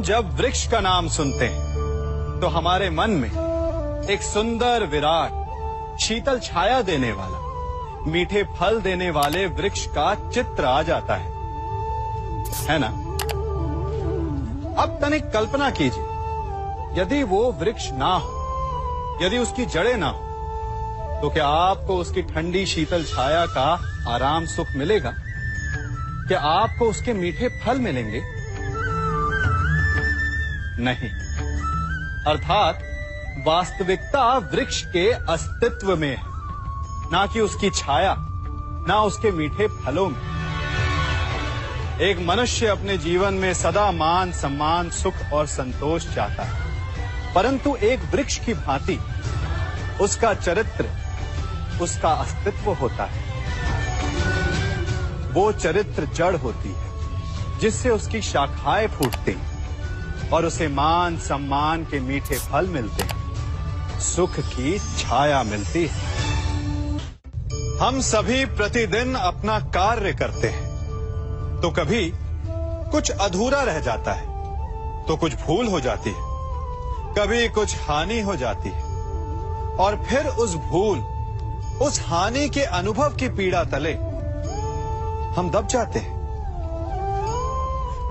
जब वृक्ष का नाम सुनते हैं तो हमारे मन में एक सुंदर, विराट, शीतल छाया देने वाला, मीठे फल देने वाले वृक्ष का चित्र आ जाता है ना? अब तनिक कल्पना कीजिए, यदि वो वृक्ष ना हो, यदि उसकी जड़ें ना हो, तो क्या आपको उसकी ठंडी शीतल छाया का आराम सुख मिलेगा? क्या आपको उसके मीठे फल मिलेंगे? नहीं। अर्थात वास्तविकता वृक्ष के अस्तित्व में है, ना कि उसकी छाया, ना उसके मीठे फलों में। एक मनुष्य अपने जीवन में सदा मान, सम्मान, सुख और संतोष चाहता है, परंतु एक वृक्ष की भांति उसका चरित्र, उसका अस्तित्व होता है। वो चरित्र जड़ होती है जिससे उसकी शाखाएं फूटती हैं और उसे मान, सम्मान के मीठे फल मिलते हैं, सुख की छाया मिलती है। हम सभी प्रतिदिन अपना कार्य करते हैं, तो कभी कुछ अधूरा रह जाता है, तो कुछ भूल हो जाती है, कभी कुछ हानि हो जाती है, और फिर उस भूल, उस हानि के अनुभव की पीड़ा तले हम दब जाते हैं।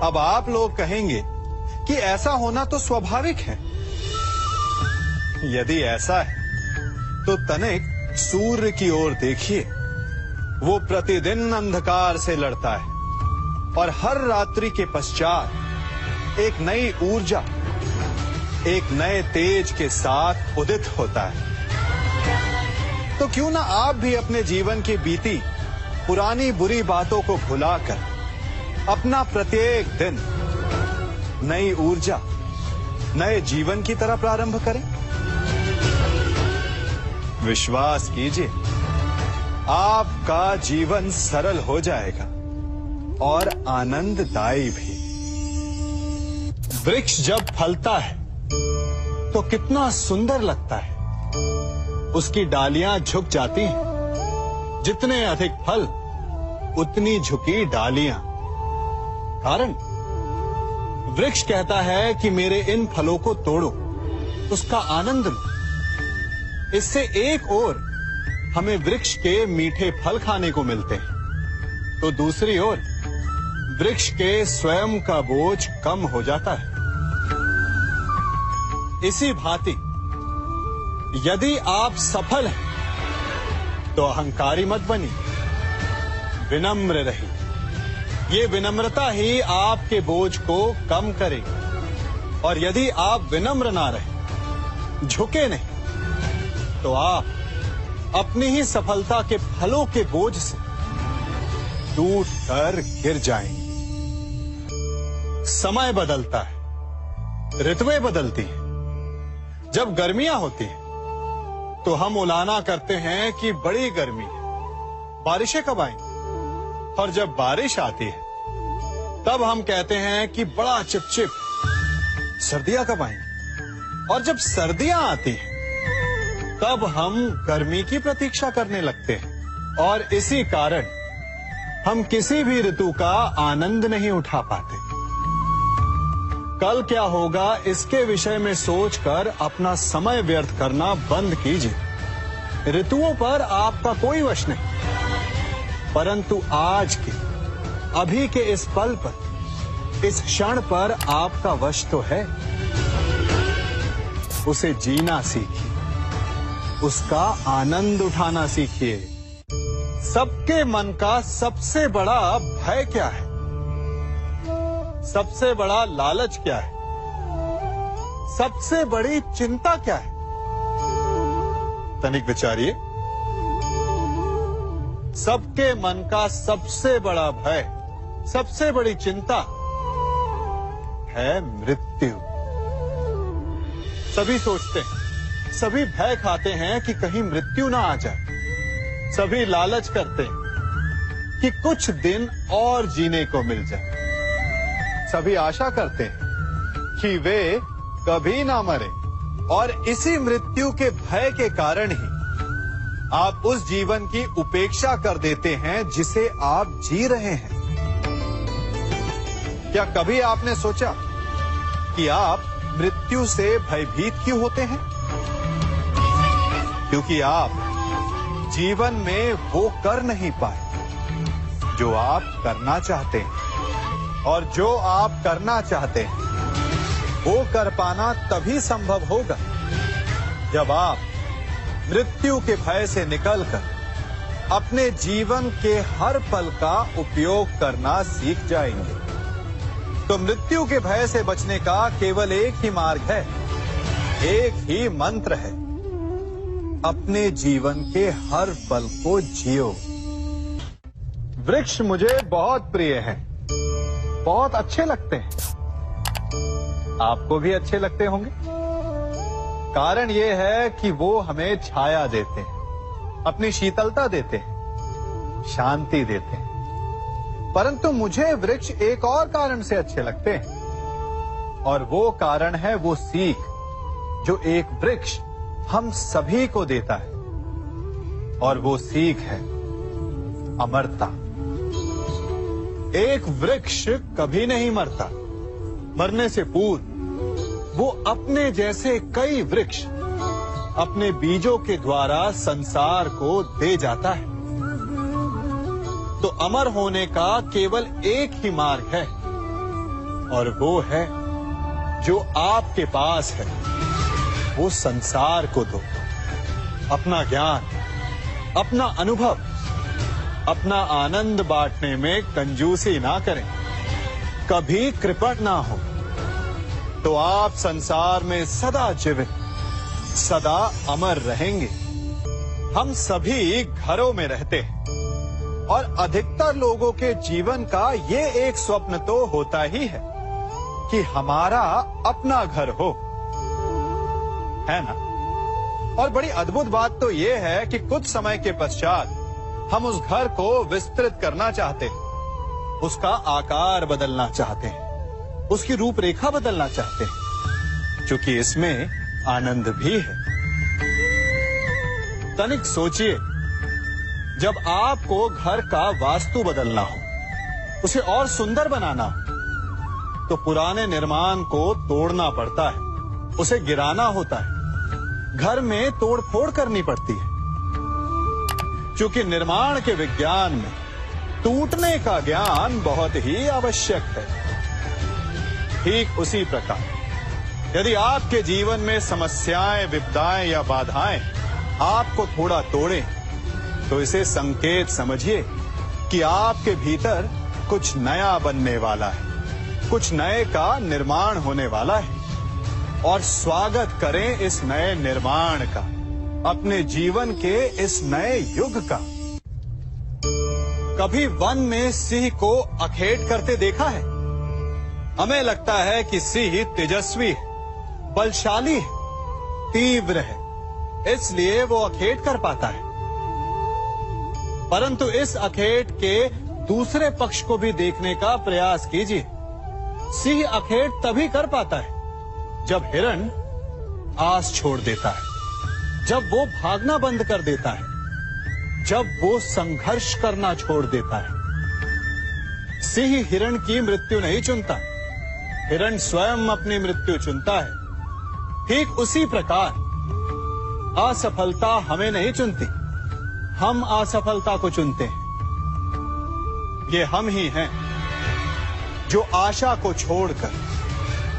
अब आप लोग कहेंगे कि ऐसा होना तो स्वाभाविक है। यदि ऐसा है तो तनिक सूर्य की ओर देखिए। वो प्रतिदिन अंधकार से लड़ता है और हर रात्रि के पश्चात एक नई ऊर्जा, एक नए तेज के साथ उदित होता है। तो क्यों ना आप भी अपने जीवन की बीती पुरानी बुरी बातों को भुलाकर अपना प्रत्येक दिन नई ऊर्जा, नए जीवन की तरह प्रारंभ करें। विश्वास कीजिए, आपका जीवन सरल हो जाएगा और आनंददायी भी। वृक्ष जब फलता है तो कितना सुंदर लगता है। उसकी डालियां झुक जाती हैं। जितने अधिक फल, उतनी झुकी डालियां। कारण वृक्ष कहता है कि मेरे इन फलों को तोड़ो, उसका आनंद लो। इससे एक ओर हमें वृक्ष के मीठे फल खाने को मिलते हैं, तो दूसरी ओर वृक्ष के स्वयं का बोझ कम हो जाता है। इसी भांति यदि आप सफल हैं तो अहंकारी मत बनिए, विनम्र रहिए। ये विनम्रता ही आपके बोझ को कम करेगी। और यदि आप विनम्र ना रहे, झुके नहीं, तो आप अपनी ही सफलता के फलों के बोझ से टूट कर गिर जाएंगे। समय बदलता है, ऋतुएं बदलती हैं। जब गर्मियां होती हैं तो हम उलाना करते हैं कि बड़ी गर्मी है, बारिशें कब आएंगी। और जब बारिश आती है तब हम कहते हैं कि बड़ा चिपचिप, सर्दियां कब आएंगी। और जब सर्दियां आती हैं तब हम गर्मी की प्रतीक्षा करने लगते हैं। और इसी कारण हम किसी भी ऋतु का आनंद नहीं उठा पाते। कल क्या होगा इसके विषय में सोचकर अपना समय व्यर्थ करना बंद कीजिए। ऋतुओं पर आपका कोई वश नहीं, परंतु आज के, अभी के इस पल पर, इस क्षण पर आपका वश तो है। उसे जीना सीखिए, उसका आनंद उठाना सीखिए। सबके मन का सबसे बड़ा भय क्या है? सबसे बड़ा लालच क्या है? सबसे बड़ी चिंता क्या है? तनिक विचारिए। सबके मन का सबसे बड़ा भय, सबसे बड़ी चिंता है मृत्यु। सभी सोचते हैं, सभी भय खाते हैं कि कहीं मृत्यु ना आ जाए। सभी लालच करते हैं कि कुछ दिन और जीने को मिल जाए। सभी आशा करते हैं कि वे कभी ना मरे। और इसी मृत्यु के भय के कारण ही आप उस जीवन की उपेक्षा कर देते हैं जिसे आप जी रहे हैं। क्या कभी आपने सोचा कि आप मृत्यु से भयभीत क्यों होते हैं? क्योंकि आप जीवन में वो कर नहीं पाए जो आप करना चाहते हैं, और जो आप करना चाहते हैं वो कर पाना तभी संभव होगा जब आप मृत्यु के भय से निकलकर अपने जीवन के हर पल का उपयोग करना सीख जाएंगे। तो मृत्यु के भय से बचने का केवल एक ही मार्ग है, एक ही मंत्र है, अपने जीवन के हर पल को जियो। वृक्ष मुझे बहुत प्रिय हैं, बहुत अच्छे लगते हैं। आपको भी अच्छे लगते होंगे। कारण ये है कि वो हमें छाया देते हैं, अपनी शीतलता देते हैं, शांति देते हैं। परंतु मुझे वृक्ष एक और कारण से अच्छे लगते हैं, और वो कारण है वो सीख जो एक वृक्ष हम सभी को देता है, और वो सीख है अमरता। एक वृक्ष कभी नहीं मरता। मरने से पूर्व वो अपने जैसे कई वृक्ष अपने बीजों के द्वारा संसार को दे जाता है। तो अमर होने का केवल एक ही मार्ग है, और वो है जो आपके पास है वो संसार को दो। अपना ज्ञान, अपना अनुभव, अपना आनंद बांटने में कंजूसी ना करें, कभी कृपण ना हो, तो आप संसार में सदा जीवित, सदा अमर रहेंगे। हम सभी घरों में रहते हैं, और अधिकतर लोगों के जीवन का ये एक स्वप्न तो होता ही है कि हमारा अपना घर हो, है ना? और बड़ी अद्भुत बात तो ये है कि कुछ समय के पश्चात हम उस घर को विस्तृत करना चाहते हैं, उसका आकार बदलना चाहते हैं, उसकी रूपरेखा बदलना चाहते हैं, क्योंकि इसमें आनंद भी है। तनिक सोचिए, जब आपको घर का वास्तु बदलना हो, उसे और सुंदर बनाना हो, तो पुराने निर्माण को तोड़ना पड़ता है, उसे गिराना होता है, घर में तोड़फोड़ करनी पड़ती है। क्योंकि निर्माण के विज्ञान में टूटने का ज्ञान बहुत ही आवश्यक है। ठीक उसी प्रकार यदि आपके जीवन में समस्याएं, विपदाएं या बाधाएं आपको थोड़ा तोड़े, तो इसे संकेत समझिए कि आपके भीतर कुछ नया बनने वाला है, कुछ नए का निर्माण होने वाला है। और स्वागत करें इस नए निर्माण का, अपने जीवन के इस नए युग का। कभी वन में सिंह को अखेट करते देखा है? हमें लगता है कि सिंह तेजस्वी है, बलशाली है, तीव्र है, इसलिए वो अखेट कर पाता है। परंतु इस अखेट के दूसरे पक्ष को भी देखने का प्रयास कीजिए। सिंह अखेट तभी कर पाता है जब हिरण आस छोड़ देता है, जब वो भागना बंद कर देता है, जब वो संघर्ष करना छोड़ देता है। सिंह हिरण की मृत्यु नहीं चुनता, हिरण स्वयं अपनी मृत्यु चुनता है। ठीक उसी प्रकार असफलता हमें नहीं चुनती, हम असफलता को चुनते हैं। ये हम ही हैं जो आशा को छोड़कर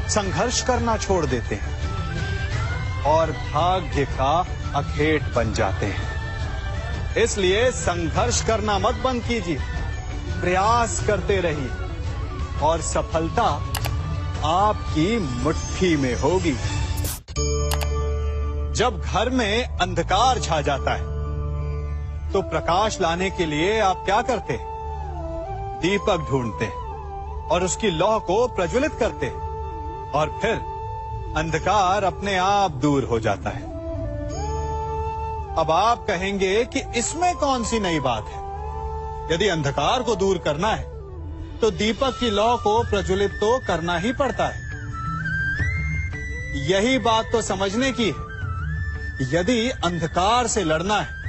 संघर्ष करना छोड़ देते हैं और भाग्य का अखेट बन जाते हैं। इसलिए संघर्ष करना मत बंद कीजिए, प्रयास करते रहिए और सफलता आपकी मुट्ठी में होगी। जब घर में अंधकार छा जाता है तो प्रकाश लाने के लिए आप क्या करते हैं? दीपक ढूंढते हैं और उसकी लौ को प्रज्वलित करते हैं, और फिर अंधकार अपने आप दूर हो जाता है। अब आप कहेंगे कि इसमें कौन सी नई बात है? यदि अंधकार को दूर करना है तो दीपक की लौ को प्रज्वलित तो करना ही पड़ता है। यही बात तो समझने की है। यदि अंधकार से लड़ना है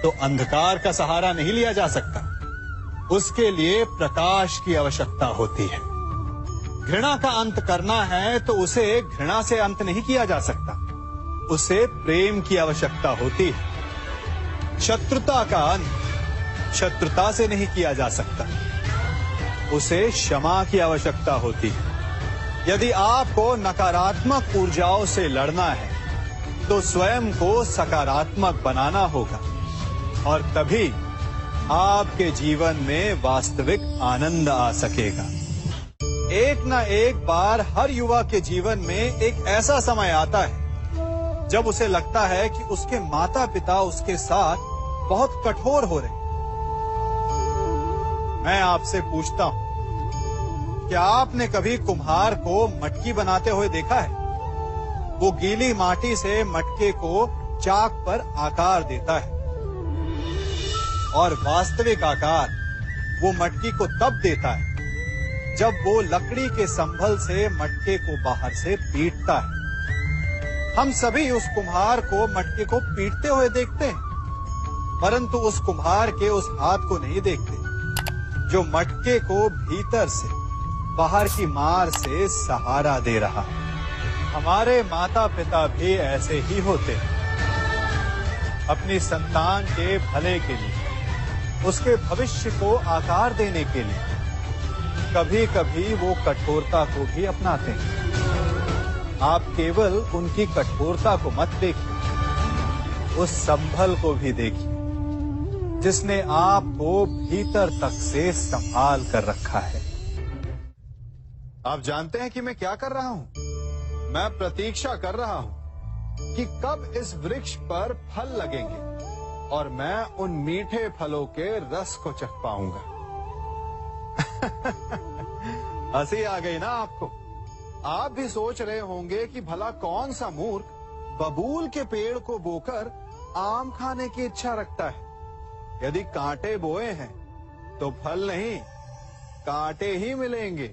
तो अंधकार का सहारा नहीं लिया जा सकता, उसके लिए प्रकाश की आवश्यकता होती है। घृणा का अंत करना है तो उसे घृणा से अंत नहीं किया जा सकता, उसे प्रेम की आवश्यकता होती है। शत्रुता का अंत शत्रुता से नहीं किया जा सकता, उसे क्षमा की आवश्यकता होती है। यदि आपको नकारात्मक ऊर्जाओं से लड़ना है तो स्वयं को सकारात्मक बनाना होगा और तभी आपके जीवन में वास्तविक आनंद आ सकेगा। एक न एक बार हर युवा के जीवन में एक ऐसा समय आता है जब उसे लगता है कि उसके माता पिता उसके साथ बहुत कठोर हो रहे हैं। मैं आपसे पूछता हूं, क्या आपने कभी कुम्हार को मटकी बनाते हुए देखा है? वो गीली माटी से मटके को चाक पर आकार देता है और वास्तविक आकार वो मटकी को तब देता है जब वो लकड़ी के संभल से मटके को बाहर से पीटता है। हम सभी उस कुम्हार को मटके को पीटते हुए देखते हैं, परंतु उस कुम्हार के उस हाथ को नहीं देखते जो मटके को भीतर से बाहर की मार से सहारा दे रहा है। हमारे माता पिता भी ऐसे ही होते हैं। अपनी संतान के भले के लिए, उसके भविष्य को आकार देने के लिए कभी कभी वो कठोरता को भी अपनाते हैं। आप केवल उनकी कठोरता को मत देखिए, उस संभल को भी देखिए जिसने आपको भीतर तक से संभाल कर रखा है। आप जानते हैं कि मैं क्या कर रहा हूं? मैं प्रतीक्षा कर रहा हूं कि कब इस वृक्ष पर फल लगेंगे और मैं उन मीठे फलों के रस को चख पाऊंगा। हंसी आ गई ना आपको? आप भी सोच रहे होंगे कि भला कौन सा मूर्ख बबूल के पेड़ को बोकर आम खाने की इच्छा रखता है। यदि कांटे बोए हैं तो फल नहीं, कांटे ही मिलेंगे।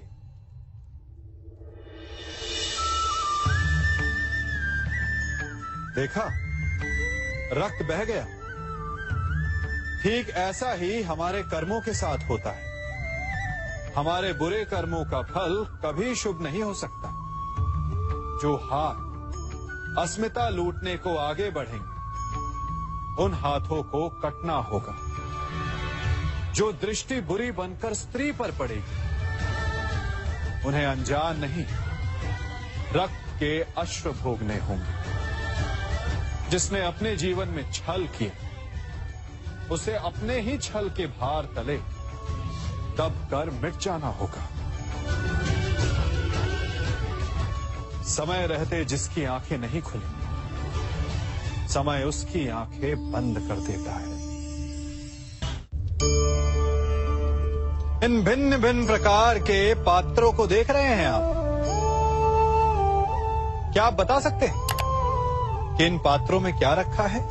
देखा, रक्त बह गया। ठीक ऐसा ही हमारे कर्मों के साथ होता है। हमारे बुरे कर्मों का फल कभी शुभ नहीं हो सकता। जो हाथ अस्मिता लूटने को आगे बढ़ेंगे, उन हाथों को कटना होगा। जो दृष्टि बुरी बनकर स्त्री पर पड़ेगी, उन्हें अनजान नहीं रक्त के अश्रु भोगने होंगे। जिसने अपने जीवन में छल किया, उसे अपने ही छल के भार तले दब कर मिट जाना होगा। समय रहते जिसकी आंखें नहीं खुली, समय उसकी आंखें बंद कर देता है। इन भिन्न भिन्न प्रकार के पात्रों को देख रहे हैं आप? क्या आप बता सकते हैं कि इन पात्रों में क्या रखा है?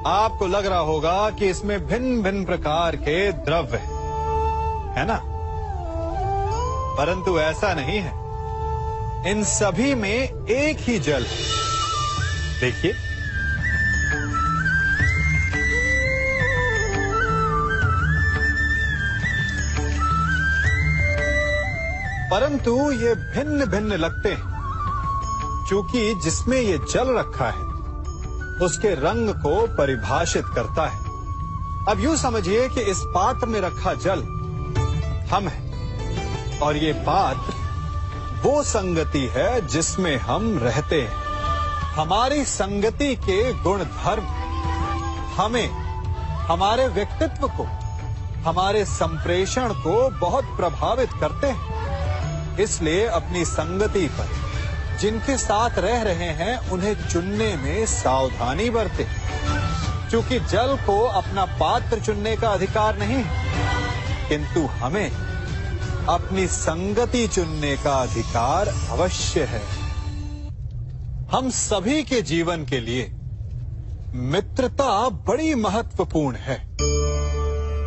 आपको लग रहा होगा कि इसमें भिन्न भिन्न प्रकार के द्रव्य है ना? परंतु ऐसा नहीं है। इन सभी में एक ही जल है। देखिए, परंतु ये भिन्न भिन्न लगते हैं क्योंकि जिसमें ये जल रखा है उसके रंग को परिभाषित करता है। अब यूं समझिए कि इस पात्र में रखा जल हम हैं और ये पात्र वो संगति है जिसमें हम रहते हैं। हमारी संगति के गुण धर्म हमें, हमारे व्यक्तित्व को, हमारे संप्रेषण को बहुत प्रभावित करते हैं। इसलिए अपनी संगति पर जिनके साथ रह रहे हैं उन्हें चुनने में सावधानी बरतें, क्योंकि जल को अपना पात्र चुनने का अधिकार नहीं, किंतु हमें अपनी संगति चुनने का अधिकार अवश्य है। हम सभी के जीवन के लिए मित्रता बड़ी महत्वपूर्ण है।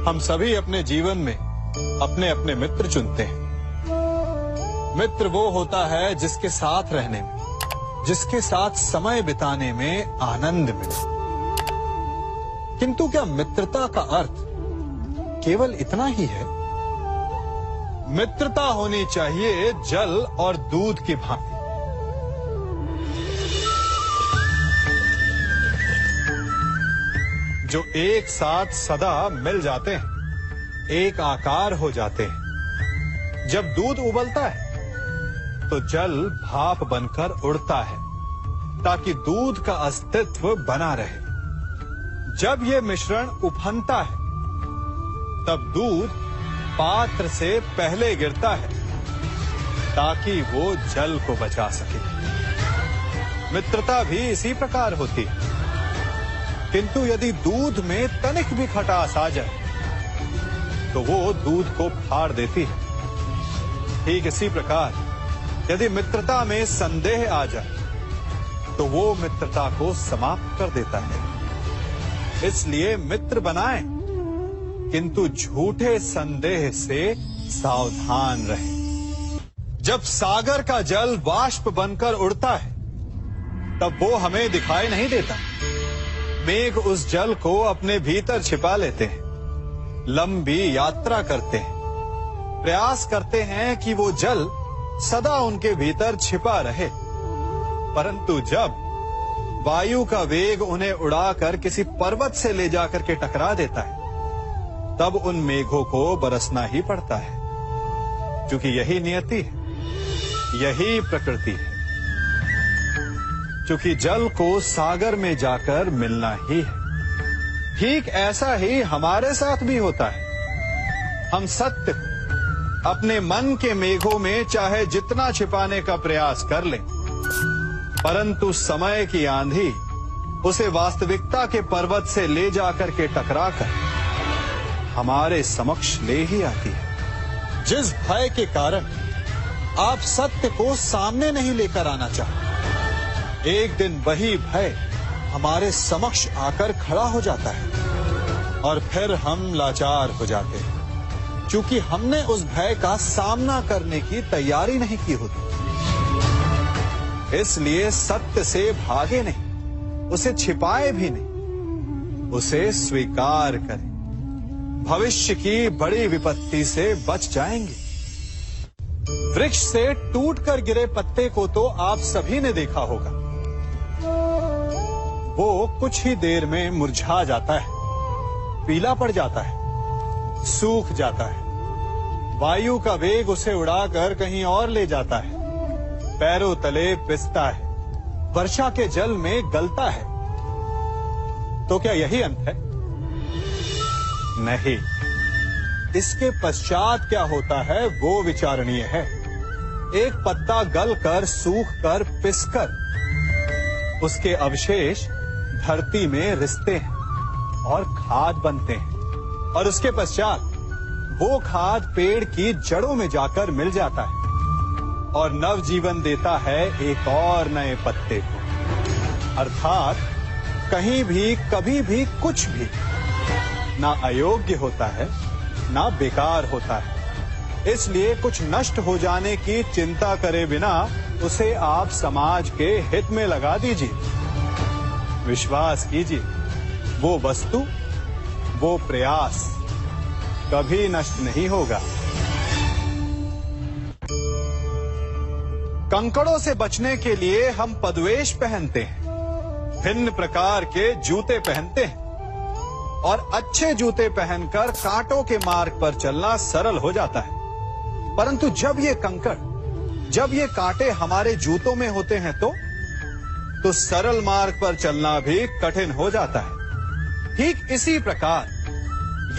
हम सभी अपने जीवन में अपने अपने मित्र चुनते हैं। मित्र वो होता है जिसके साथ रहने में, जिसके साथ समय बिताने में आनंद मिले। किंतु क्या मित्रता का अर्थ केवल इतना ही है? मित्रता होनी चाहिए जल और दूध की भांति। जो एक साथ सदा मिल जाते हैं, एक आकार हो जाते हैं। जब दूध उबलता है तो जल भाप बनकर उड़ता है ताकि दूध का अस्तित्व बना रहे। जब यह मिश्रण उफनता है तब दूध पात्र से पहले गिरता है ताकि वो जल को बचा सके। मित्रता भी इसी प्रकार होती है, किंतु यदि दूध में तनिक भी खटास आ जाए तो वो दूध को फाड़ देती है। ठीक इसी प्रकार यदि मित्रता में संदेह आ जाए तो वो मित्रता को समाप्त कर देता है। इसलिए मित्र बनाएं, किंतु झूठे संदेह से सावधान रहें। जब सागर का जल वाष्प बनकर उड़ता है तब वो हमें दिखाई नहीं देता। मेघ उस जल को अपने भीतर छिपा लेते हैं, लंबी यात्रा करते हैं, प्रयास करते हैं कि वो जल सदा उनके भीतर छिपा रहे। परंतु जब वायु का वेग उन्हें उड़ाकर किसी पर्वत से ले जाकर के टकरा देता है तब उन मेघों को बरसना ही पड़ता है, क्योंकि यही नियति है, यही प्रकृति है। क्योंकि जल को सागर में जाकर मिलना ही है। ठीक ऐसा ही हमारे साथ भी होता है। हम सत्य अपने मन के मेघों में चाहे जितना छिपाने का प्रयास कर लें, परंतु समय की आंधी उसे वास्तविकता के पर्वत से ले जाकर के टकराकर हमारे समक्ष ले ही आती है। जिस भय के कारण आप सत्य को सामने नहीं लेकर आना चाहते, एक दिन वही भय हमारे समक्ष आकर खड़ा हो जाता है और फिर हम लाचार हो जाते हैं, क्योंकि हमने उस भय का सामना करने की तैयारी नहीं की होती। इसलिए सत्य से भागे नहीं, उसे छिपाए भी नहीं, उसे स्वीकार करें। भविष्य की बड़ी विपत्ति से बच जाएंगे। वृक्ष से टूटकर गिरे पत्ते को तो आप सभी ने देखा होगा। वो कुछ ही देर में मुरझा जाता है, पीला पड़ जाता है, सूख जाता है। वायु का वेग उसे उड़ाकर कहीं और ले जाता है, पैरों तले पिसता है, वर्षा के जल में गलता है। तो क्या यही अंत है? नहीं। इसके पश्चात क्या होता है वो विचारणीय है। एक पत्ता गलकर, सूखकर, पिसकर उसके अवशेष धरती में रिसते हैं और खाद बनते हैं, और उसके पश्चात वो खाद पेड़ की जड़ों में जाकर मिल जाता है और नवजीवन देता है एक और नए पत्ते को। अर्थात कहीं भी कभी भी कुछ भी ना अयोग्य होता है ना बेकार होता है। इसलिए कुछ नष्ट हो जाने की चिंता करे बिना उसे आप समाज के हित में लगा दीजिए। विश्वास कीजिए, वो वस्तु, वो प्रयास कभी नष्ट नहीं होगा। कंकड़ों से बचने के लिए हम पदवेश पहनते हैं, भिन्न प्रकार के जूते पहनते हैं, और अच्छे जूते पहनकर कांटों के मार्ग पर चलना सरल हो जाता है। परंतु जब ये कंकड़, जब ये कांटे हमारे जूतों में होते हैं तो सरल मार्ग पर चलना भी कठिन हो जाता है। ठीक इसी प्रकार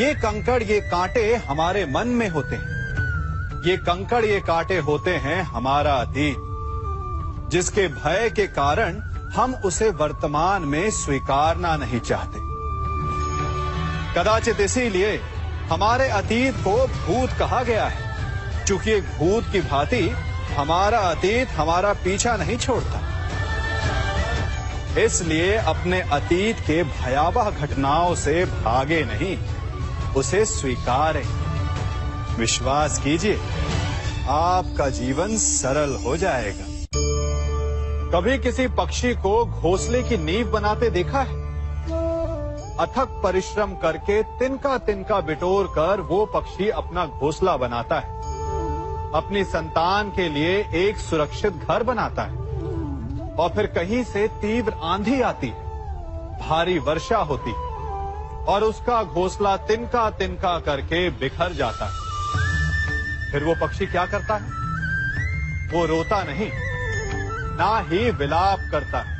ये कंकड़, ये कांटे हमारे मन में होते हैं। ये कंकड़, ये कांटे होते हैं हमारा अतीत, जिसके भय के कारण हम उसे वर्तमान में स्वीकारना नहीं चाहते। कदाचित इसीलिए हमारे अतीत को भूत कहा गया है, क्योंकि एक भूत की भांति हमारा अतीत हमारा पीछा नहीं छोड़ता। इसलिए अपने अतीत के भयावह घटनाओं से भागे नहीं, उसे स्वीकारें। विश्वास कीजिए, आपका जीवन सरल हो जाएगा। कभी किसी पक्षी को घोंसले की नींव बनाते देखा है? अथक परिश्रम करके तिनका तिनका बिटोर कर वो पक्षी अपना घोंसला बनाता है। अपनी संतान के लिए एक सुरक्षित घर बनाता है और फिर कहीं से तीव्र आंधी आती है, भारी वर्षा होती है और उसका घोंसला तिनका तिनका करके बिखर जाता है। फिर वो पक्षी क्या करता है? वो रोता नहीं, ना ही विलाप करता है।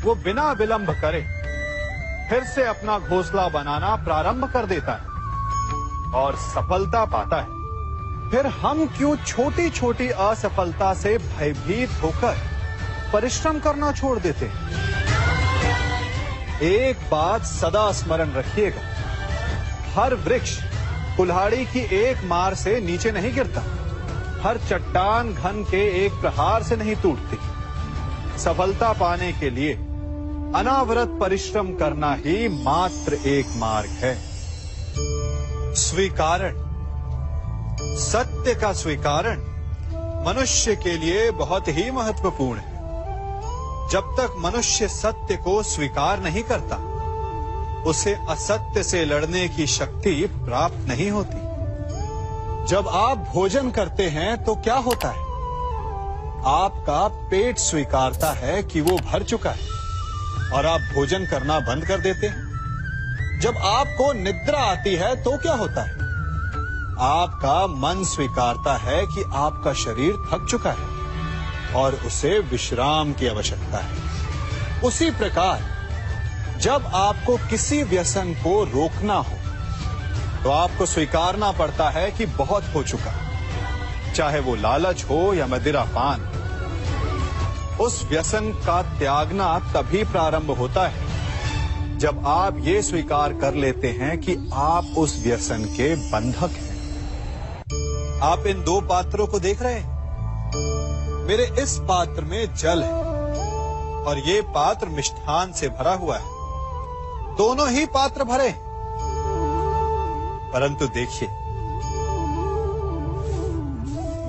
वो बिना विलंब करे फिर से अपना घोंसला बनाना प्रारंभ कर देता है और सफलता पाता है। फिर हम क्यों छोटी छोटी असफलता से भयभीत होकर परिश्रम करना छोड़ देते हैं? एक बात सदा स्मरण रखिएगा, हर वृक्ष कुल्हाड़ी की एक मार से नीचे नहीं गिरता, हर चट्टान घन के एक प्रहार से नहीं टूटती। सफलता पाने के लिए अनावरत परिश्रम करना ही मात्र एक मार्ग है। स्वीकारण, सत्य का स्वीकारण मनुष्य के लिए बहुत ही महत्वपूर्ण है। जब तक मनुष्य सत्य को स्वीकार नहीं करता, उसे असत्य से लड़ने की शक्ति प्राप्त नहीं होती। जब आप भोजन करते हैं तो क्या होता है? आपका पेट स्वीकारता है कि वो भर चुका है और आप भोजन करना बंद कर देते हैं। जब आपको निद्रा आती है तो क्या होता है? आपका मन स्वीकारता है कि आपका शरीर थक चुका है और उसे विश्राम की आवश्यकता है। उसी प्रकार जब आपको किसी व्यसन को रोकना हो तो आपको स्वीकारना पड़ता है कि बहुत हो चुका, चाहे वो लालच हो या मदिरापान। उस व्यसन का त्यागना तभी प्रारंभ होता है जब आप ये स्वीकार कर लेते हैं कि आप उस व्यसन के बंधक हैं। आप इन दो पात्रों को देख रहे हैं। मेरे इस पात्र में जल है और ये पात्र मिष्ठान से भरा हुआ है। दोनों ही पात्र भरे हैं, परंतु देखिए,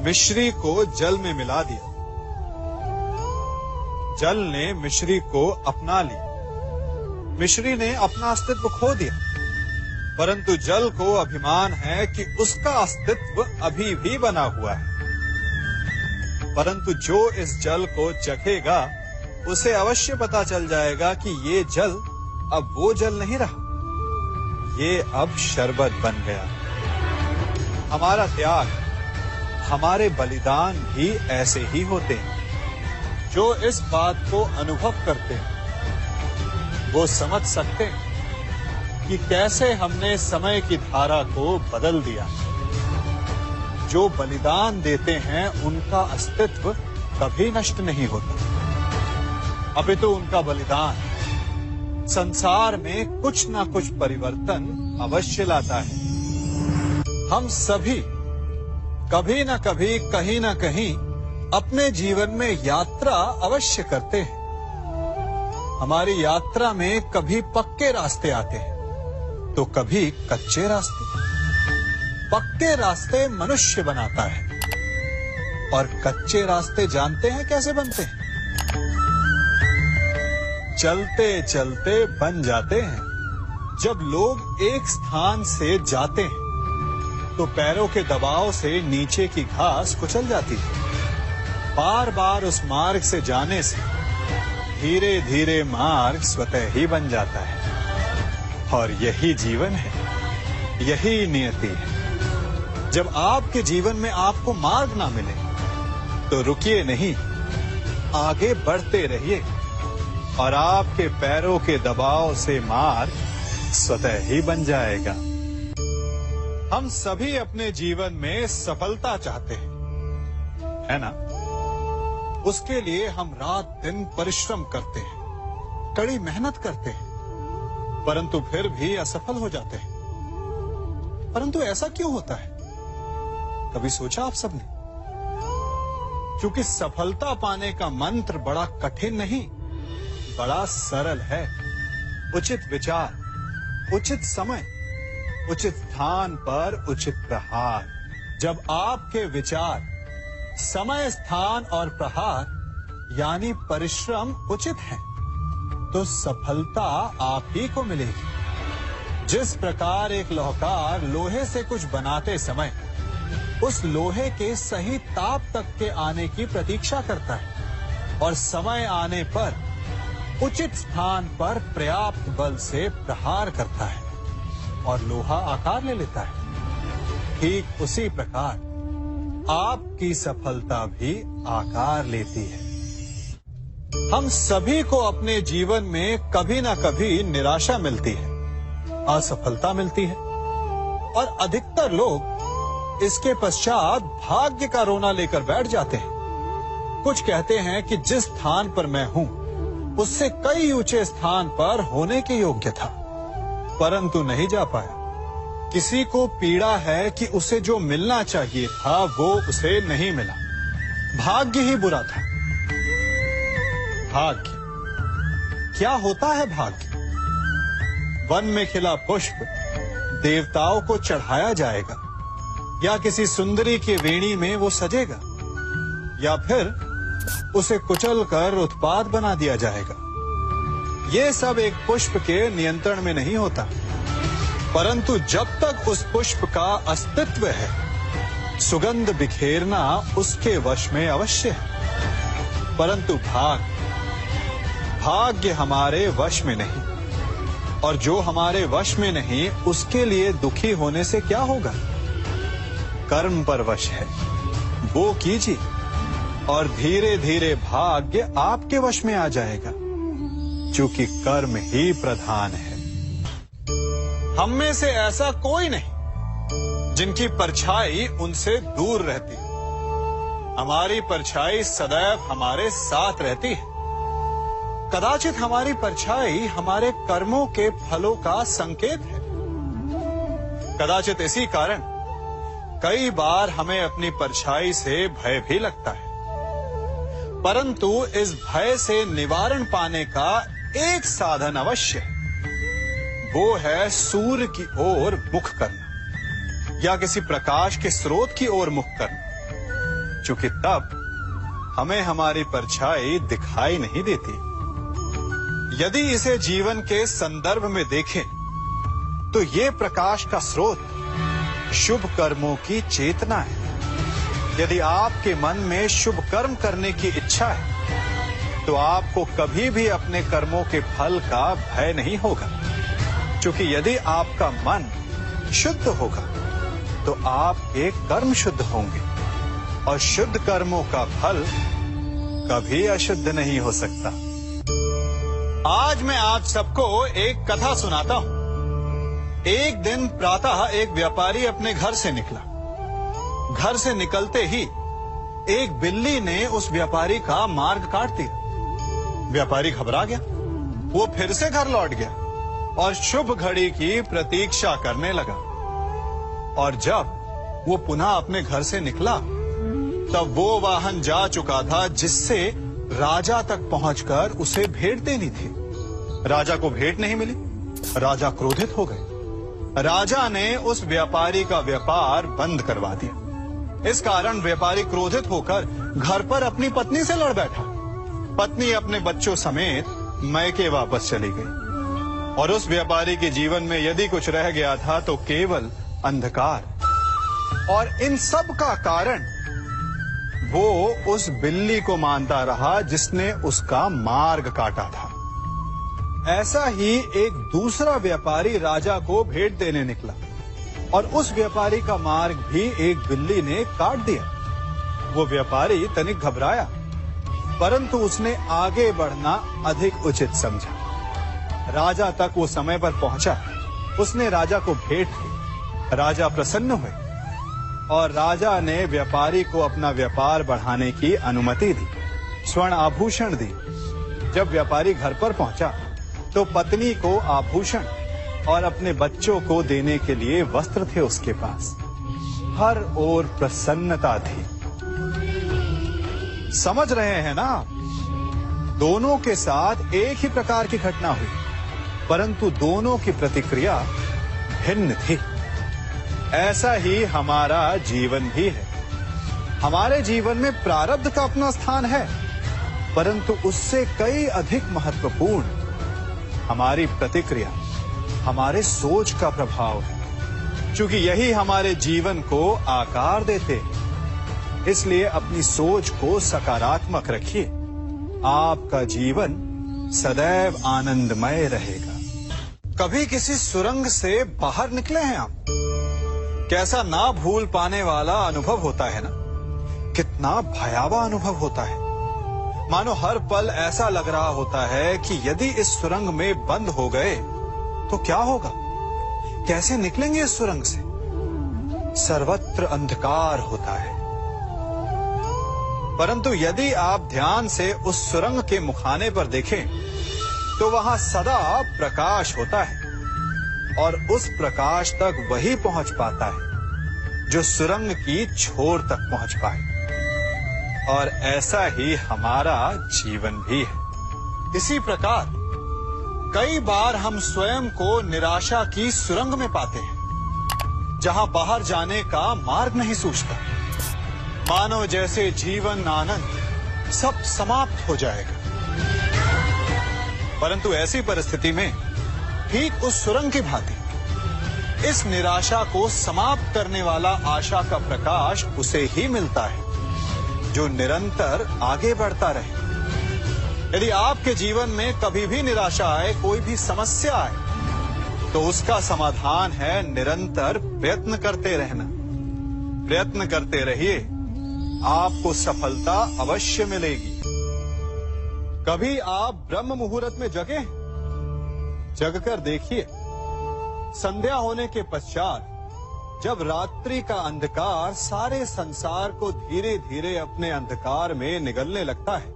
मिश्री को जल में मिला दिया, जल ने मिश्री को अपना लिया, मिश्री ने अपना अस्तित्व खो दिया। परंतु जल को अभिमान है कि उसका अस्तित्व अभी भी बना हुआ है। परंतु जो इस जल को चखेगा उसे अवश्य पता चल जाएगा कि ये जल अब वो जल नहीं रहा, ये अब शरबत बन गया। हमारा त्याग, हमारे बलिदान भी ऐसे ही होते हैं। जो इस बात को अनुभव करते हैं वो समझ सकते हैं कि कैसे हमने समय की धारा को बदल दिया। जो बलिदान देते हैं उनका अस्तित्व कभी नष्ट नहीं होता, अपितु उनका बलिदान संसार में कुछ ना कुछ परिवर्तन अवश्य लाता है। हम सभी कभी न कभी, कहीं न कहीं अपने जीवन में यात्रा अवश्य करते हैं। हमारी यात्रा में कभी पक्के रास्ते आते हैं तो कभी कच्चे रास्ते। पक्के रास्ते मनुष्य बनाता है और कच्चे रास्ते जानते हैं कैसे बनते हैं? चलते चलते बन जाते हैं। जब लोग एक स्थान से जाते हैं तो पैरों के दबाव से नीचे की घास कुचल जाती है। बार बार उस मार्ग से जाने से धीरे धीरे मार्ग स्वतः ही बन जाता है। और यही जीवन है, यही नियति है। जब आपके जीवन में आपको मार्ग ना मिले तो रुकिए नहीं, आगे बढ़ते रहिए और आपके पैरों के दबाव से मार्ग स्वतः ही बन जाएगा। हम सभी अपने जीवन में सफलता चाहते हैं, है ना? उसके लिए हम रात दिन परिश्रम करते हैं, कड़ी मेहनत करते हैं, परंतु फिर भी असफल हो जाते हैं। परंतु ऐसा क्यों होता है? कभी सोचा आप सबने? क्योंकि सफलता पाने का मंत्र बड़ा कठिन नहीं, बड़ा सरल है। उचित विचार, उचित समय, उचित स्थान पर उचित प्रहार। जब आपके विचार, समय, स्थान और प्रहार यानी परिश्रम उचित है तो सफलता आप ही को मिलेगी। जिस प्रकार एक लोहार लोहे से कुछ बनाते समय उस लोहे के सही ताप तक के आने की प्रतीक्षा करता है और समय आने पर उचित स्थान पर पर्याप्त बल से प्रहार करता है और लोहा आकार ले लेता है। ठीक उसी प्रकार आपकी सफलता भी आकार लेती है। हम सभी को अपने जीवन में कभी ना कभी निराशा मिलती है, असफलता मिलती है और अधिकतर लोग इसके पश्चात भाग्य का रोना लेकर बैठ जाते हैं। कुछ कहते हैं कि जिस स्थान पर मैं हूं उससे कई ऊंचे स्थान पर होने के योग्य था, परंतु नहीं जा पाया। किसी को पीड़ा है कि उसे जो मिलना चाहिए था वो उसे नहीं मिला। भाग्य ही बुरा था। भाग्य क्या होता है? भाग्य वन में खिला पुष्प देवताओं को चढ़ाया जाएगा, या किसी सुंदरी की वेणी में वो सजेगा, या फिर उसे कुचलकर उत्पाद बना दिया जाएगा। ये सब एक पुष्प के नियंत्रण में नहीं होता, परंतु जब तक उस पुष्प का अस्तित्व है, सुगंध बिखेरना उसके वश में अवश्य है। परंतु भाग्य हमारे वश में नहीं, और जो हमारे वश में नहीं उसके लिए दुखी होने से क्या होगा? कर्म पर वश है, वो कीजिए और धीरे धीरे भाग्य आपके वश में आ जाएगा, क्योंकि कर्म ही प्रधान है। हम में से ऐसा कोई नहीं जिनकी परछाई उनसे दूर रहती है। हमारी परछाई सदैव हमारे साथ रहती है। कदाचित हमारी परछाई हमारे कर्मों के फलों का संकेत है। कदाचित इसी कारण कई बार हमें अपनी परछाई से भय भी लगता है, परंतु इस भय से निवारण पाने का एक साधन अवश्य है। वो है सूर्य की ओर मुख करना, या किसी प्रकाश के स्रोत की ओर मुख करना, क्योंकि तब हमें हमारी परछाई दिखाई नहीं देती। यदि इसे जीवन के संदर्भ में देखें तो ये प्रकाश का स्रोत शुभ कर्मों की चेतना है। यदि आपके मन में शुभ कर्म करने की इच्छा है तो आपको कभी भी अपने कर्मों के फल का भय नहीं होगा, क्योंकि यदि आपका मन शुद्ध होगा तो आपके कर्म शुद्ध होंगे, और शुद्ध कर्मों का फल कभी अशुद्ध नहीं हो सकता। आज मैं आप सबको एक कथा सुनाता हूं। एक दिन प्रातः एक व्यापारी अपने घर से निकला। घर से निकलते ही एक बिल्ली ने उस व्यापारी का मार्ग काट दिया। व्यापारी घबरा गया। वो फिर से घर लौट गया और शुभ घड़ी की प्रतीक्षा करने लगा। और जब वो पुनः अपने घर से निकला तब वो वाहन जा चुका था जिससे राजा तक पहुंचकर उसे भेंट देनी थी। राजा को भेंट नहीं मिली। राजा क्रोधित हो गए। राजा ने उस व्यापारी का व्यापार बंद करवा दिया। इस कारण व्यापारी क्रोधित होकर घर पर अपनी पत्नी से लड़ बैठा। पत्नी अपने बच्चों समेत मैके वापस चली गई, और उस व्यापारी के जीवन में यदि कुछ रह गया था तो केवल अंधकार। और इन सब का कारण वो उस बिल्ली को मानता रहा जिसने उसका मार्ग काटा था। ऐसा ही एक दूसरा व्यापारी राजा को भेंट देने निकला, और उस व्यापारी का मार्ग भी एक बिल्ली ने काट दिया। वो व्यापारी तनिक घबराया, परंतु उसने आगे बढ़ना अधिक उचित समझा। राजा तक वो समय पर पहुंचा। उसने राजा को भेंट की। राजा प्रसन्न हुए और राजा ने व्यापारी को अपना व्यापार बढ़ाने की अनुमति दी, स्वर्ण आभूषण दी। जब व्यापारी घर पर पहुंचा तो पत्नी को आभूषण और अपने बच्चों को देने के लिए वस्त्र थे उसके पास। हर ओर प्रसन्नता थी। समझ रहे हैं ना? दोनों के साथ एक ही प्रकार की घटना हुई, परंतु दोनों की प्रतिक्रिया भिन्न थी। ऐसा ही हमारा जीवन भी है। हमारे जीवन में प्रारब्ध का अपना स्थान है, परंतु उससे कई अधिक महत्वपूर्ण हमारी प्रतिक्रिया, हमारे सोच का प्रभाव है। क्योंकि यही हमारे जीवन को आकार देते हैं। इसलिए अपनी सोच को सकारात्मक रखिए। आपका जीवन सदैव आनंदमय रहेगा। कभी किसी सुरंग से बाहर निकले हैं आप? कैसा ना भूल पाने वाला अनुभव होता है ना? कितना भयावह अनुभव होता है। मानो हर पल ऐसा लग रहा होता है कि यदि इस सुरंग में बंद हो गए तो क्या होगा? कैसे निकलेंगे इस सुरंग से? सर्वत्र अंधकार होता है। परंतु यदि आप ध्यान से उस सुरंग के मुखाने पर देखें तो वहां सदा प्रकाश होता है, और उस प्रकाश तक वही पहुंच पाता है जो सुरंग की छोर तक पहुंच पाए। और ऐसा ही हमारा जीवन भी है। इसी प्रकार कई बार हम स्वयं को निराशा की सुरंग में पाते हैं, जहां बाहर जाने का मार्ग नहीं सूझता। मानो जैसे जीवन आनंद सब समाप्त हो जाएगा। परंतु ऐसी परिस्थिति में ठीक उस सुरंग की भांति इस निराशा को समाप्त करने वाला आशा का प्रकाश उसे ही मिलता है जो निरंतर आगे बढ़ता रहे। यदि आपके जीवन में कभी भी निराशा आए, कोई भी समस्या आए, तो उसका समाधान है निरंतर प्रयत्न करते रहना। प्रयत्न करते रहिए, आपको सफलता अवश्य मिलेगी। कभी आप ब्रह्म मुहूर्त में जगे? जगकर देखिए, संध्या होने के पश्चात जब रात्रि का अंधकार सारे संसार को धीरे धीरे अपने अंधकार में निगलने लगता है,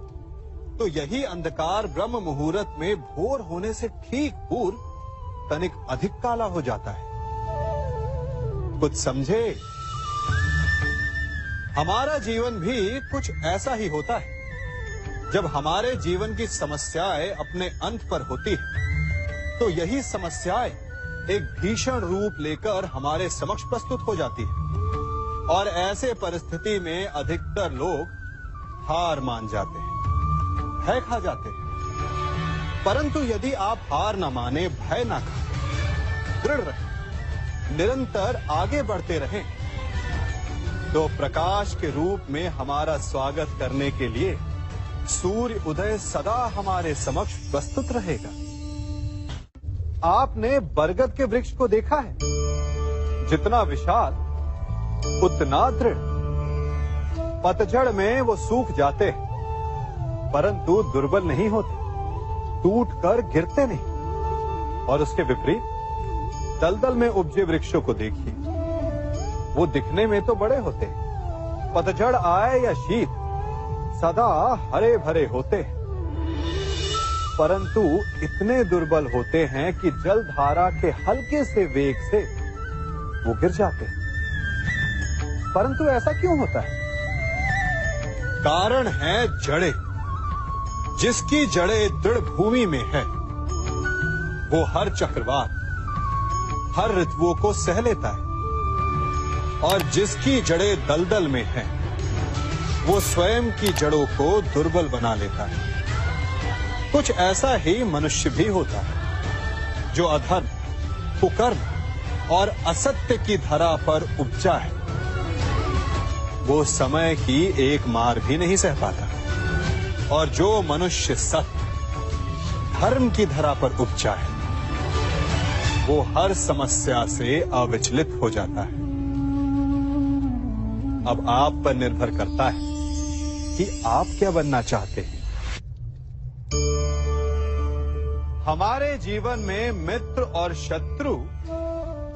तो यही अंधकार ब्रह्म मुहूर्त में भोर होने से ठीक पूर्व तनिक अधिक काला हो जाता है। कुछ समझे? हमारा जीवन भी कुछ ऐसा ही होता है। जब हमारे जीवन की समस्याएं अपने अंत पर होती है, तो यही समस्याएं एक भीषण रूप लेकर हमारे समक्ष प्रस्तुत हो जाती है, और ऐसे परिस्थिति में अधिकतर लोग हार मान जाते हैं, भय खा जाते हैं। परंतु यदि आप हार न माने, भय न खाएं, दृढ़ रहें, निरंतर आगे बढ़ते रहें, तो प्रकाश के रूप में हमारा स्वागत करने के लिए सूर्य उदय सदा हमारे समक्ष प्रस्तुत रहेगा। आपने बरगद के वृक्ष को देखा है? जितना विशाल उतना दृढ़। पतझड़ में वो सूख जाते हैं, परंतु दुर्बल नहीं होते, टूटकर गिरते नहीं। और उसके विपरीत दलदल में उपजे वृक्षों को देखिए, वो दिखने में तो बड़े होते हैं, पतझड़ आए या शीत सदा हरे भरे होते हैं, परंतु इतने दुर्बल होते हैं कि जल धारा के हल्के से वेग से वो गिर जाते हैं। परंतु ऐसा क्यों होता है? कारण है जड़ें। जिसकी जड़ें दृढ़ भूमि में है, वो हर चक्रवात, हर ऋतुओं को सह लेता है, और जिसकी जड़ें दलदल में है, वो स्वयं की जड़ों को दुर्बल बना लेता है। कुछ ऐसा ही मनुष्य भी होता है, जो अधर्म, कुकर्म और असत्य की धरा पर उपजा है। वो समय की एक मार भी नहीं सह पाता, और जो मनुष्य सत्य, धर्म की धरा पर उपजा है, वो हर समस्या से अविचलित हो जाता है। अब आप पर निर्भर करता है कि आप क्या बनना चाहते हैं। हमारे जीवन में मित्र और शत्रु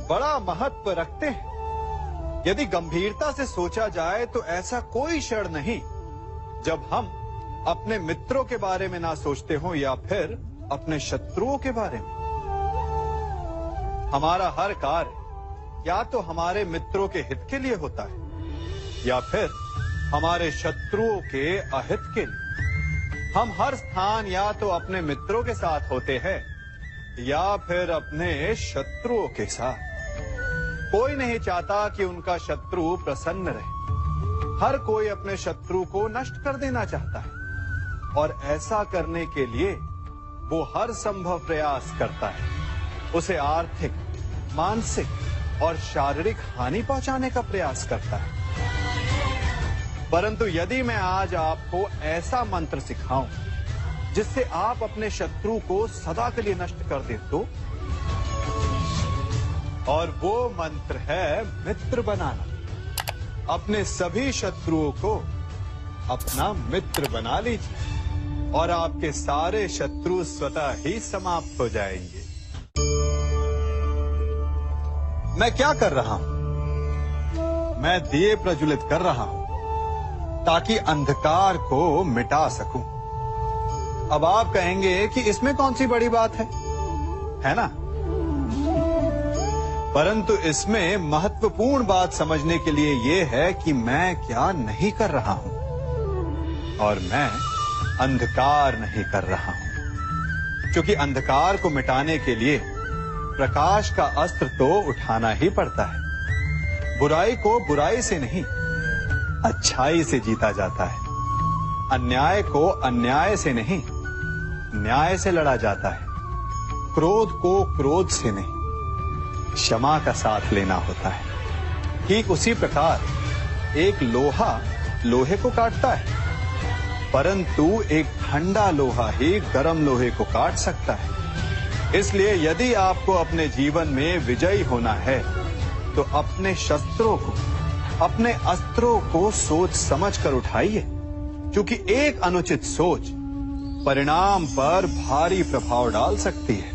बड़ा महत्व रखते हैं। यदि गंभीरता से सोचा जाए तो ऐसा कोई क्षण नहीं जब हम अपने मित्रों के बारे में ना सोचते हो या फिर अपने शत्रुओं के बारे में। हमारा हर कार्य या तो हमारे मित्रों के हित के लिए होता है या फिर हमारे शत्रुओं के अहित के लिए। हम हर स्थान या तो अपने मित्रों के साथ होते हैं या फिर अपने शत्रुओं के साथ। कोई नहीं चाहता कि उनका शत्रु प्रसन्न रहे। हर कोई अपने शत्रु को नष्ट कर देना चाहता है, और ऐसा करने के लिए वो हर संभव प्रयास करता है। उसे आर्थिक, मानसिक और शारीरिक हानि पहुंचाने का प्रयास करता है। परंतु यदि मैं आज आपको ऐसा मंत्र सिखाऊं जिससे आप अपने शत्रु को सदा के लिए नष्ट कर दे तो, और वो मंत्र है मित्र बनाना। अपने सभी शत्रुओं को अपना मित्र बना लीजिए और आपके सारे शत्रु स्वतः ही समाप्त हो जाएंगे। मैं क्या कर रहा हूं? मैं दिए प्रज्वलित कर रहा हूं ताकि अंधकार को मिटा सकूं। अब आप कहेंगे कि इसमें कौन सी बड़ी बात है ना? परंतु इसमें महत्वपूर्ण बात समझने के लिए यह है कि मैं क्या नहीं कर रहा हूं, और मैं अंधकार नहीं कर रहा हूं। क्योंकि अंधकार को मिटाने के लिए प्रकाश का अस्त्र तो उठाना ही पड़ता है। बुराई को बुराई से नहीं, अच्छाई से जीता जाता है। अन्याय को अन्याय से नहीं, न्याय से लड़ा जाता है। क्रोध को क्रोध से नहीं, क्षमा का साथ लेना होता है। ठीक उसी प्रकार एक लोहा लोहे को काटता है, परंतु एक ठंडा लोहा ही गर्म लोहे को काट सकता है। इसलिए यदि आपको अपने जीवन में विजयी होना है तो अपने शस्त्रों को, अपने अस्त्रों को सोच समझ कर उठाइए, क्योंकि एक अनुचित सोच परिणाम पर भारी प्रभाव डाल सकती है।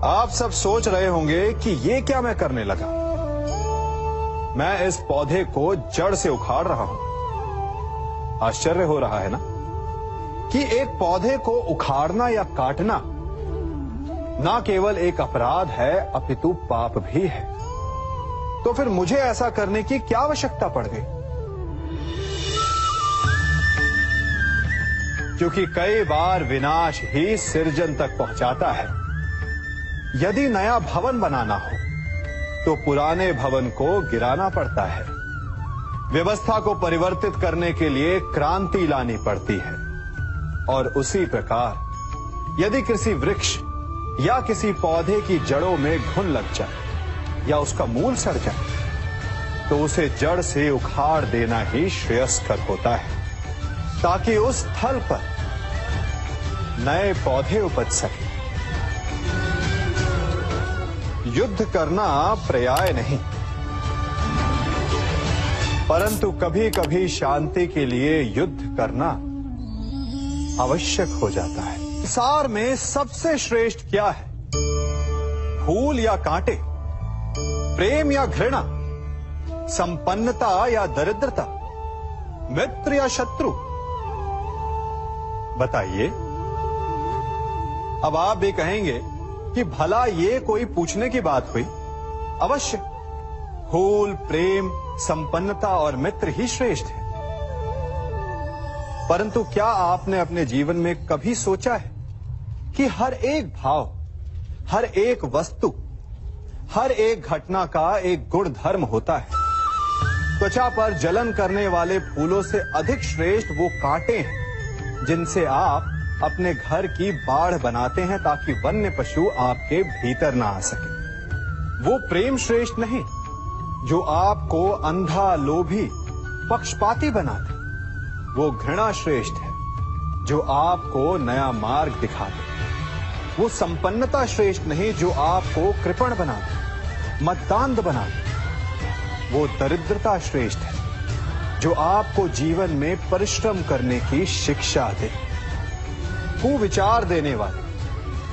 आप सब सोच रहे होंगे कि ये क्या मैं करने लगा? मैं इस पौधे को जड़ से उखाड़ रहा हूं। आश्चर्य हो रहा है ना कि एक पौधे को उखाड़ना या काटना ना केवल एक अपराध है अपितु पाप भी है। तो फिर मुझे ऐसा करने की क्या आवश्यकता पड़ गई? क्योंकि कई बार विनाश ही सृजन तक पहुंचाता है। यदि नया भवन बनाना हो तो पुराने भवन को गिराना पड़ता है। व्यवस्था को परिवर्तित करने के लिए क्रांति लानी पड़ती है। और उसी प्रकार यदि किसी वृक्ष या किसी पौधे की जड़ों में घुन लग जाए या उसका मूल सड़ जाए तो उसे जड़ से उखाड़ देना ही श्रेयस्कर होता है, ताकि उस स्थल पर नए पौधे उपज सके। युद्ध करना पर्याय नहीं, परंतु कभी कभी शांति के लिए युद्ध करना आवश्यक हो जाता है। संसार में सबसे श्रेष्ठ क्या है? फूल या कांटे, प्रेम या घृणा, संपन्नता या दरिद्रता, मित्र या शत्रु? बताइए। अब आप भी कहेंगे कि भला ये कोई पूछने की बात हुई? अवश्य, फूल, प्रेम, संपन्नता और मित्र ही श्रेष्ठ है। परंतु क्या आपने अपने जीवन में कभी सोचा है कि हर एक भाव, हर एक वस्तु, हर एक घटना का एक गुण धर्म होता है? त्वचा पर जलन करने वाले फूलों से अधिक श्रेष्ठ वो कांटे हैं जिनसे आप अपने घर की बाढ़ बनाते हैं ताकि वन्य पशु आपके भीतर ना आ सके। वो प्रेम श्रेष्ठ नहीं जो आपको अंधा, लोभी, पक्षपाती बनाते। वो घृणा श्रेष्ठ है जो आपको नया मार्ग दिखाते। वो संपन्नता श्रेष्ठ नहीं जो आपको कृपण बनाते, मतदान बनाते। वो दरिद्रता श्रेष्ठ है जो आपको जीवन में परिश्रम करने की शिक्षा दे। कुविचार देने वाले,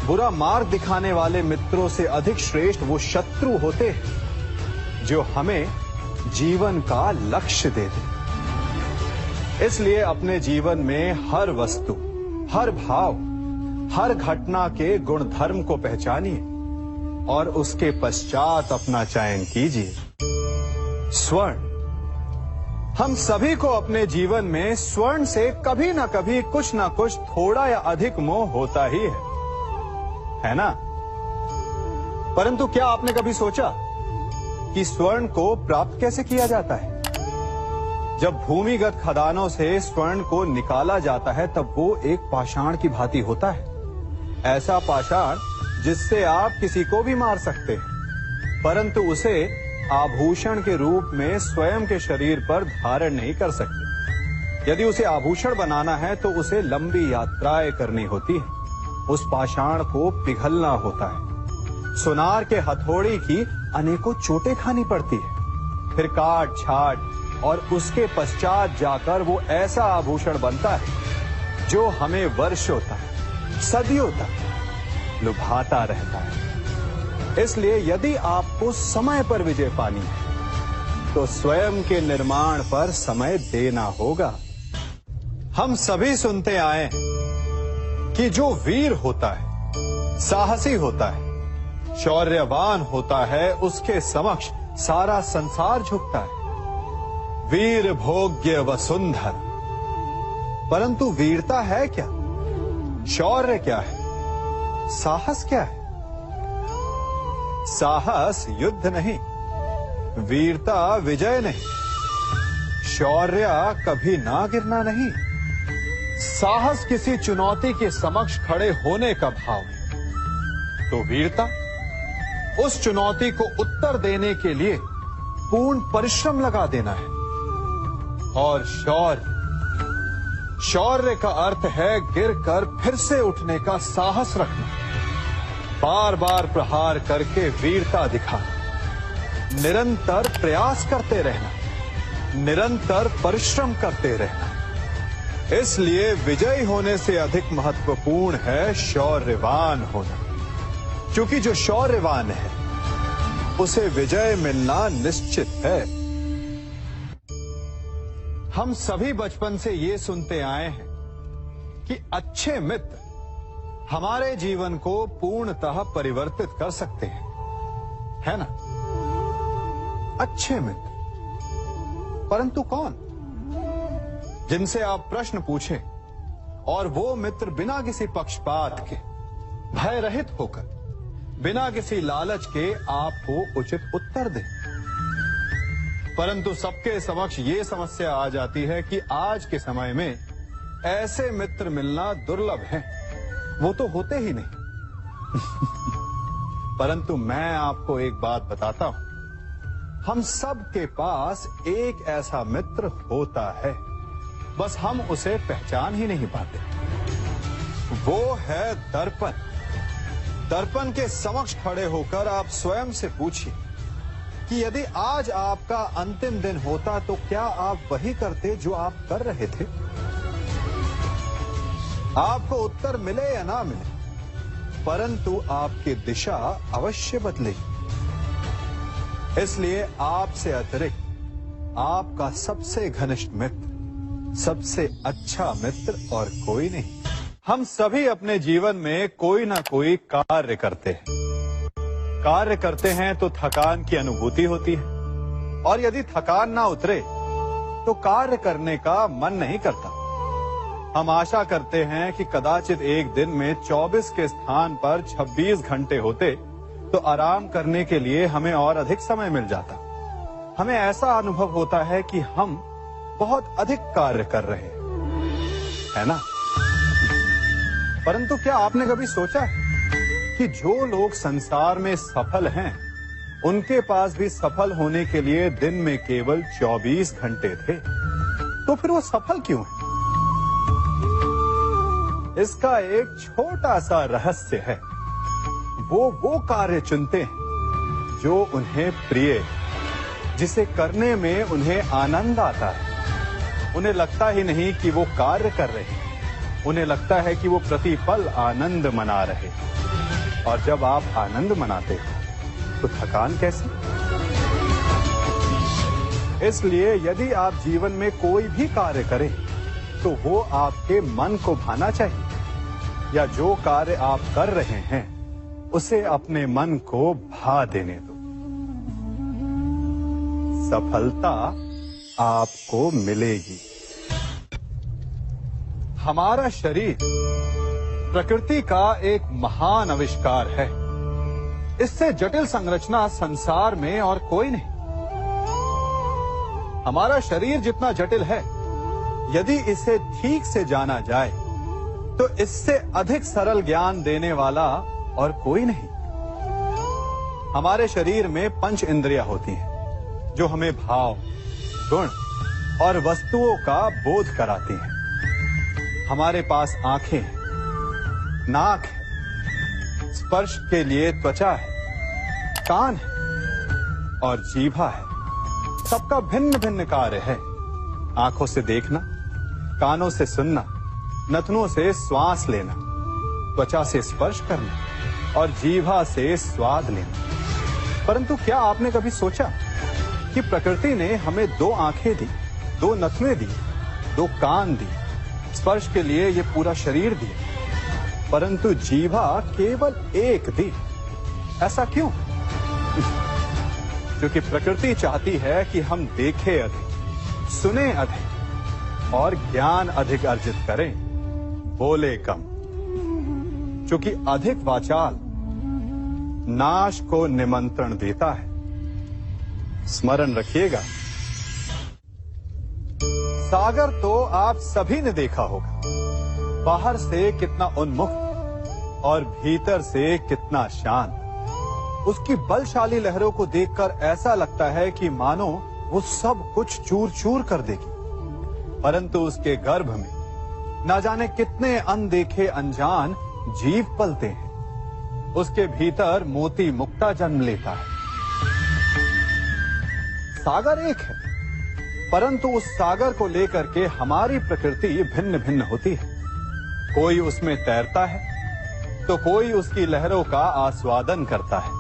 बुरा मार्ग दिखाने वाले मित्रों से अधिक श्रेष्ठ वो शत्रु होते हैं जो हमें जीवन का लक्ष्य दे दे। इसलिए अपने जीवन में हर वस्तु, हर भाव, हर घटना के गुण धर्म को पहचानिए और उसके पश्चात अपना चयन कीजिए। स्वर्ण, हम सभी को अपने जीवन में स्वर्ण से कभी ना कभी कुछ ना कुछ थोड़ा या अधिक मोह होता ही है ना? परंतु क्या आपने कभी सोचा कि स्वर्ण को प्राप्त कैसे किया जाता है? जब भूमिगत खदानों से स्वर्ण को निकाला जाता है तब वो एक पाषाण की भांति होता है। ऐसा पाषाण जिससे आप किसी को भी मार सकते हैं, परंतु उसे आभूषण के रूप में स्वयं के शरीर पर धारण नहीं कर सकते। यदि उसे आभूषण बनाना है तो उसे लंबी यात्राएं करनी होती है, उस पाषाण को पिघलना होता है, सुनार के हथौड़ी की अनेकों चोटें खानी पड़ती है, फिर काट छाट और उसके पश्चात जाकर वो ऐसा आभूषण बनता है जो हमें वर्षों तक, सदियों तक लुभाता रहता है। इसलिए यदि आपको समय पर विजय पानी है तो स्वयं के निर्माण पर समय देना होगा। हम सभी सुनते आए हैं कि जो वीर होता है, साहसी होता है, शौर्यवान होता है, उसके समक्ष सारा संसार झुकता है। वीर भोग्य वसुंधर। परंतु वीरता है क्या? शौर्य क्या है? साहस क्या है? साहस युद्ध नहीं, वीरता विजय नहीं, शौर्य कभी ना गिरना नहीं। साहस किसी चुनौती के समक्ष खड़े होने का भाव है, तो वीरता उस चुनौती को उत्तर देने के लिए पूर्ण परिश्रम लगा देना है। और शौर्य का अर्थ है गिरकर फिर से उठने का साहस रखना, बार बार प्रहार करके वीरता दिखाना, निरंतर प्रयास करते रहना, निरंतर परिश्रम करते रहना। इसलिए विजयी होने से अधिक महत्वपूर्ण है शौर्यवान होना, क्योंकि जो शौर्यवान है उसे विजय मिलना निश्चित है। हम सभी बचपन से ये सुनते आए हैं कि अच्छे मित्र हमारे जीवन को पूर्णतः परिवर्तित कर सकते हैं, है ना? अच्छे मित्र, परंतु कौन? जिनसे आप प्रश्न पूछें और वो मित्र बिना किसी पक्षपात के, भय रहित होकर, बिना किसी लालच के आपको उचित उत्तर दें। परंतु सबके समक्ष ये समस्या आ जाती है कि आज के समय में ऐसे मित्र मिलना दुर्लभ है, वो तो होते ही नहीं। परंतु मैं आपको एक बात बताता हूं, हम सब के पास एक ऐसा मित्र होता है, बस हम उसे पहचान ही नहीं पाते। वो है दर्पण। दर्पण के समक्ष खड़े होकर आप स्वयं से पूछिए कि यदि आज आपका अंतिम दिन होता तो क्या आप वही करते जो आप कर रहे थे? आपको उत्तर मिले या ना मिले, परंतु आपकी दिशा अवश्य बदलेगी। इसलिए आपसे अतिरिक्त आपका सबसे घनिष्ठ मित्र, सबसे अच्छा मित्र और कोई नहीं। हम सभी अपने जीवन में कोई ना कोई कार्य करते हैं। कार्य करते हैं तो थकान की अनुभूति होती है, और यदि थकान ना उतरे तो कार्य करने का मन नहीं करता। हम आशा करते हैं कि कदाचित एक दिन में 24 के स्थान पर 26 घंटे होते तो आराम करने के लिए हमें और अधिक समय मिल जाता। हमें ऐसा अनुभव होता है कि हम बहुत अधिक कार्य कर रहे हैं, है ना? परंतु क्या आपने कभी सोचा है कि जो लोग संसार में सफल हैं, उनके पास भी सफल होने के लिए दिन में केवल 24 घंटे थे? तो फिर वो सफल क्यों है? इसका एक छोटा सा रहस्य है। वो कार्य चुनते हैं जो उन्हें प्रिय है, जिसे करने में उन्हें आनंद आता है। उन्हें लगता ही नहीं कि वो कार्य कर रहे हैं, उन्हें लगता है कि वो प्रतिपल आनंद मना रहे हैं। और जब आप आनंद मनाते हो तो थकान कैसे? इसलिए यदि आप जीवन में कोई भी कार्य करें तो वो आपके मन को भाना चाहिए, या जो कार्य आप कर रहे हैं उसे अपने मन को भा देने दो। सफलता आपको मिलेगी। हमारा शरीर प्रकृति का एक महान आविष्कार है। इससे जटिल संरचना संसार में और कोई नहीं। हमारा शरीर जितना जटिल है, यदि इसे ठीक से जाना जाए तो इससे अधिक सरल ज्ञान देने वाला और कोई नहीं। हमारे शरीर में पंच इंद्रियां होती हैं जो हमें भाव, गुण और वस्तुओं का बोध कराती हैं। हमारे पास आंखें हैं, नाक है, स्पर्श के लिए त्वचा है, कान है और जीभा है। सबका भिन्न भिन्न कार्य है। आंखों से देखना, कानों से सुनना, नथनों से श्वास लेना, त्वचा से स्पर्श करना और जीभा से स्वाद लेना। परंतु क्या आपने कभी सोचा कि प्रकृति ने हमें 2 आंखें दी, 2 नथुएं दी, 2 कान दी, स्पर्श के लिए ये पूरा शरीर दिया, परंतु जीभा केवल 1 दी? ऐसा क्यों? क्योंकि प्रकृति चाहती है कि हम देखें अधिक, सुने अधिक और ज्ञान अधिक अर्जित करें, बोले कम। क्योंकि अधिक वाचाल नाश को निमंत्रण देता है। स्मरण रखिएगा। सागर तो आप सभी ने देखा होगा, बाहर से कितना उन्मुक्त और भीतर से कितना शांत। उसकी बलशाली लहरों को देखकर ऐसा लगता है कि मानो वो सब कुछ चूर चूर कर देगी। परंतु उसके गर्भ में ना जाने कितने अनदेखे अनजान जीव पलते हैं। उसके भीतर मोती मुक्ता जन्म लेता है। सागर एक है, परंतु उस सागर को लेकर के हमारी प्रकृति भिन्न भिन्न होती है। कोई उसमें तैरता है तो कोई उसकी लहरों का आस्वादन करता है,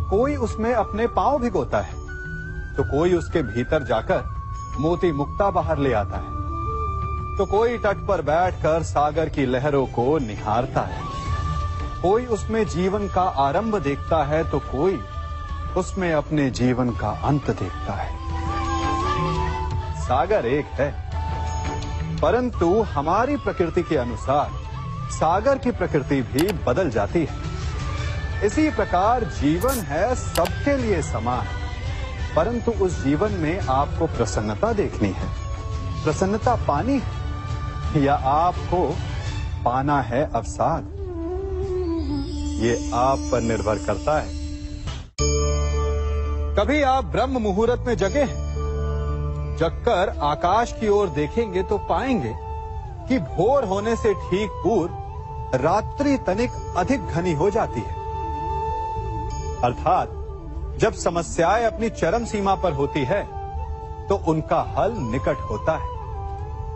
कोई उसमें अपने पांव भिगोता है तो कोई उसके भीतर जाकर मोती मुक्ता बाहर ले आता है, तो कोई तट पर बैठकर सागर की लहरों को निहारता है, कोई उसमें जीवन का आरंभ देखता है तो कोई उसमें अपने जीवन का अंत देखता है। सागर एक है, परंतु हमारी प्रकृति के अनुसार सागर की प्रकृति भी बदल जाती है। इसी प्रकार जीवन है सबके लिए समान, परंतु उस जीवन में आपको प्रसन्नता देखनी है, प्रसन्नता पानी है, या आपको पाना है अवसाद, ये आप पर निर्भर करता है। कभी आप ब्रह्म मुहूर्त में जगे हैं? जगकर आकाश की ओर देखेंगे तो पाएंगे कि भोर होने से ठीक पूर्व रात्रि तनिक अधिक घनी हो जाती है। अर्थात जब समस्याएं अपनी चरम सीमा पर होती है तो उनका हल निकट होता है।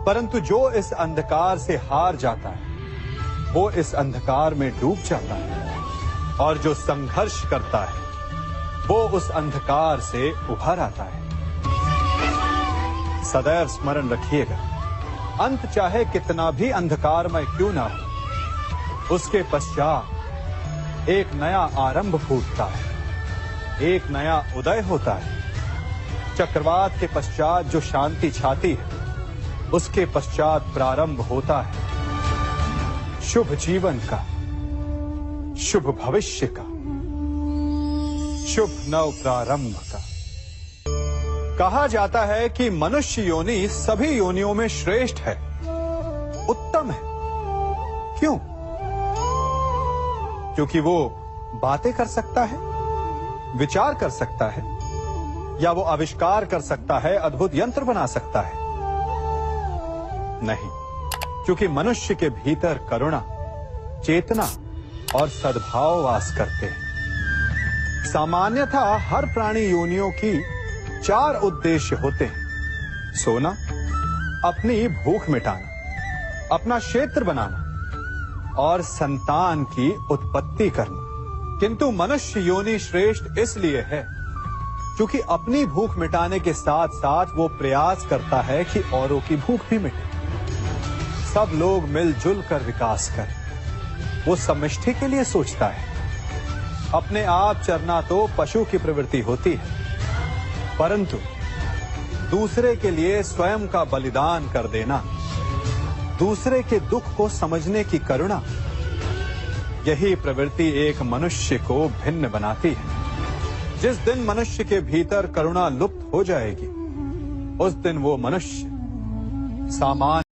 परंतु जो इस अंधकार से हार जाता है वो इस अंधकार में डूब जाता है, और जो संघर्ष करता है वो उस अंधकार से उभर आता है। सदैव स्मरण रखिएगा, अंत चाहे कितना भी अंधकारमय क्यों ना हो, उसके पश्चात एक नया आरंभ फूटता है, एक नया उदय होता है। चक्रवात के पश्चात जो शांति छाती है उसके पश्चात प्रारंभ होता है शुभ जीवन का, शुभ भविष्य का, शुभ नव प्रारंभ का। कहा जाता है कि मनुष्य योनि सभी योनियों में श्रेष्ठ है, उत्तम है। क्यों? क्योंकि वो बातें कर सकता है, विचार कर सकता है, या वो आविष्कार कर सकता है, अद्भुत यंत्र बना सकता है? नहीं, क्योंकि मनुष्य के भीतर करुणा, चेतना और सद्भाव वास करते हैं। सामान्यतः हर प्राणी योनियों की 4 उद्देश्य होते हैं: सोना, अपनी भूख मिटाना, अपना क्षेत्र बनाना और संतान की उत्पत्ति करना। किंतु मनुष्य योनि श्रेष्ठ इसलिए है क्योंकि अपनी भूख मिटाने के साथ साथ वो प्रयास करता है कि औरों की भूख भी मिटे, सब लोग मिलजुल कर विकास करें। वो समष्टि के लिए सोचता है। अपने आप चरना तो पशु की प्रवृत्ति होती है, परंतु दूसरे के लिए स्वयं का बलिदान कर देना, दूसरे के दुख को समझने की करुणा, यही प्रवृत्ति एक मनुष्य को भिन्न बनाती है। जिस दिन मनुष्य के भीतर करुणा लुप्त हो जाएगी, उस दिन वो मनुष्य सामान्य